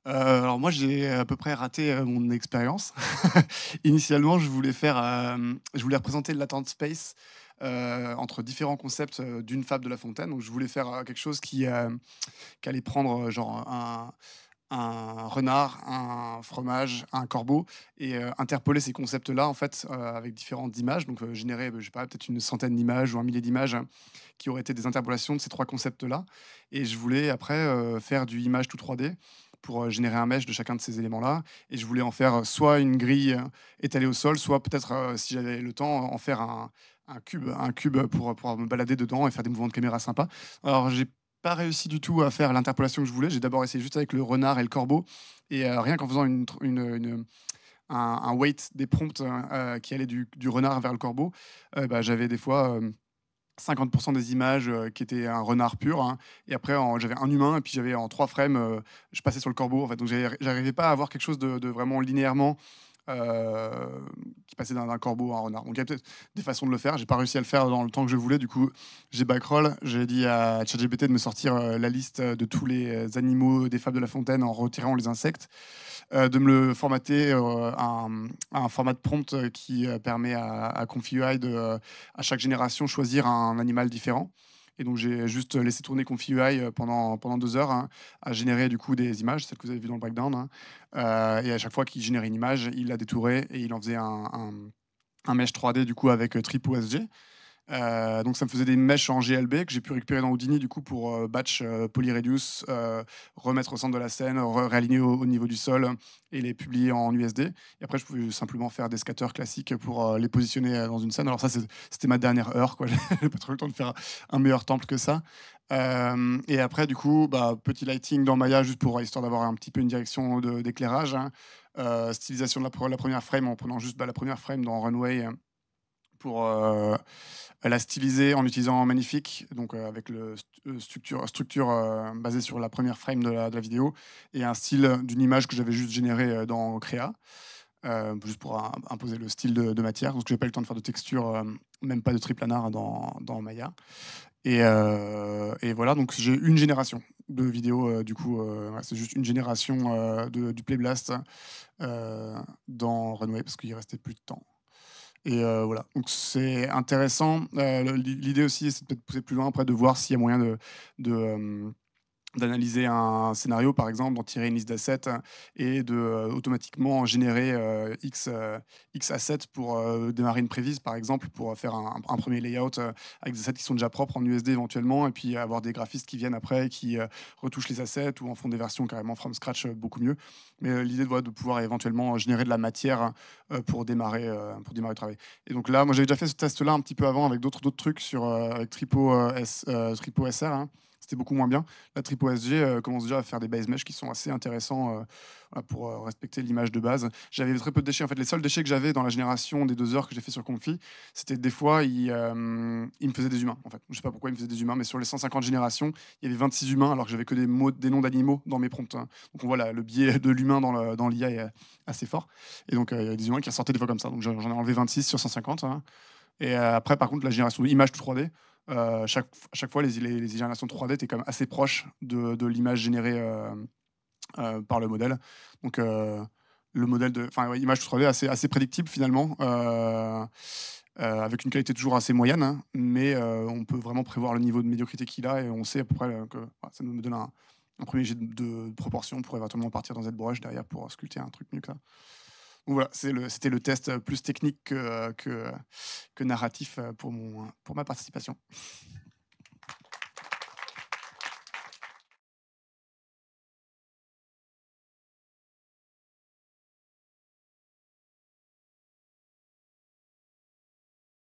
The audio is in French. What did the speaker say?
Alors moi, j'ai à peu près raté, mon expérience. Initialement, je voulais représenter le latent space, entre différents concepts, d'une fable de La Fontaine. Donc je voulais faire, quelque chose qui allait prendre, genre un renard, un fromage, un corbeau et interpoler ces concepts-là, en fait, avec différentes images. Donc générer, je sais pas, peut-être une centaine d'images ou un millier d'images, hein, qui auraient été des interpolations de ces 3 concepts-là et je voulais après, faire du image tout 3D pour, générer un mesh de chacun de ces éléments-là et je voulais en faire, soit une grille, étalée au sol, soit peut-être, si j'avais le temps, en faire un cube pour pouvoir me balader dedans et faire des mouvements de caméra sympas. Alors j'ai pas réussi du tout à faire l'interpolation que je voulais. J'ai d'abord essayé juste avec le renard et le corbeau et rien qu'en faisant un weight des prompts, qui allait du renard vers le corbeau, bah, j'avais des fois, 50 des images, qui étaient un renard pur, hein et après j'avais un humain et puis j'avais en 3 frames, je passais sur le corbeau, en fait. Donc j'arrivais pas à avoir quelque chose de vraiment linéairement, qui passait d'un corbeau à un renard. Donc il y a peut-être des façons de le faire. J'ai pas réussi à le faire dans le temps que je voulais. Du coup, j'ai backroll. J'ai dit à ChatGPT de me sortir, la liste, de tous les, animaux des fables de La Fontaine en retirant les insectes, de me le formater, à un format de prompt, qui, permet à Config.UI de, à chaque génération, choisir un animal différent et donc j'ai juste laissé tourner Config.UI, pendant 2 heures, hein, à générer du coup des images, celles que vous avez vues dans le breakdown, hein, et à chaque fois qu'il générait une image, il la détourait et il en faisait un mesh 3D du coup avec, TripOSG. Donc ça me faisait des mèches en GLB que j'ai pu récupérer dans Houdini du coup pour, batch, polyreduce, remettre au centre de la scène, réaligner au niveau du sol et les publier en USD et après je pouvais simplement faire des scatters classiques pour, les positionner, dans une scène. Alors ça c'était ma dernière heure quoi, j'avais pas trop eu le temps de faire un meilleur temple que ça. Hem Et après du coup, bah, petit lighting dans Maya juste pour histoire d'avoir un petit peu une direction d'éclairage, hein. Stylisation de la 1re frame en prenant juste, bah, la première frame dans Runway, pour, la styliser en utilisant Magnifique, donc avec structure, basée sur la première frame de la vidéo et un style d'une image que j'avais juste générée, dans Créa, juste pour imposer le style de matière. Donc j'ai pas eu le temps de faire de texture, même pas de triplanar dans Maya et voilà, donc j'ai une génération de vidéos, du coup, ouais, c'est juste une génération, du Playblast, dans Runway parce qu'il restait plus de temps. Et voilà, donc c'est intéressant. L'idée aussi, c'est peut-être pousser plus loin après, de voir s'il y a moyen de, d'analyser un scénario, par exemple, d'en tirer une liste d'assets et de, automatiquement générer, X assets pour, démarrer une prévise, par exemple, pour faire un 1er layout, avec des assets qui sont déjà propres en USD éventuellement et puis avoir des graphistes qui viennent après, qui, retouchent les assets ou en font des versions carrément from scratch, beaucoup mieux. Mais, l'idée, voilà, de pouvoir éventuellement générer de la matière, pour démarrer le travail. Et donc là, moi, j'avais déjà fait ce test-là un petit peu avant avec d'autres trucs sur, avec Tripo SR, hein. C'était beaucoup moins bien. La TripOSG, commence déjà à faire des base mesh qui sont assez intéressants, voilà, pour, respecter l'image de base. J'avais très peu de déchets, en fait. Les seuls déchets que j'avais dans la génération des 2 heures que j'ai fait sur Confi, c'était des fois, il me faisait des humains, en fait. Je sais pas pourquoi il me faisait des humains, mais sur les 150 générations, il y avait 26 humains alors que j'avais que des noms d'animaux dans mes prompts, hein. Donc on voit le biais de l'humain dans l'IA est, assez fort et donc il y avait des humains qui ressortaient des fois comme ça. Donc j'en ai enlevé 26 sur 150, hein. Et après, par contre, la génération d'image tout 3D, à chaque fois, les générations 3D étaient quand même assez proches de l'image générée, par le modèle. Donc, le modèle enfin, ouais, image tout 3D assez prédictible finalement, avec une qualité toujours assez moyenne, hein, mais, on peut vraiment prévoir le niveau de médiocrité qu'il a et on sait à peu près, que voilà, ça nous donne un 1er jet de proportion pour éventuellement partir dans ZBrush derrière pour sculpter un truc mieux que ça. Donc voilà, c'était le test, plus technique que narratif, pour ma participation.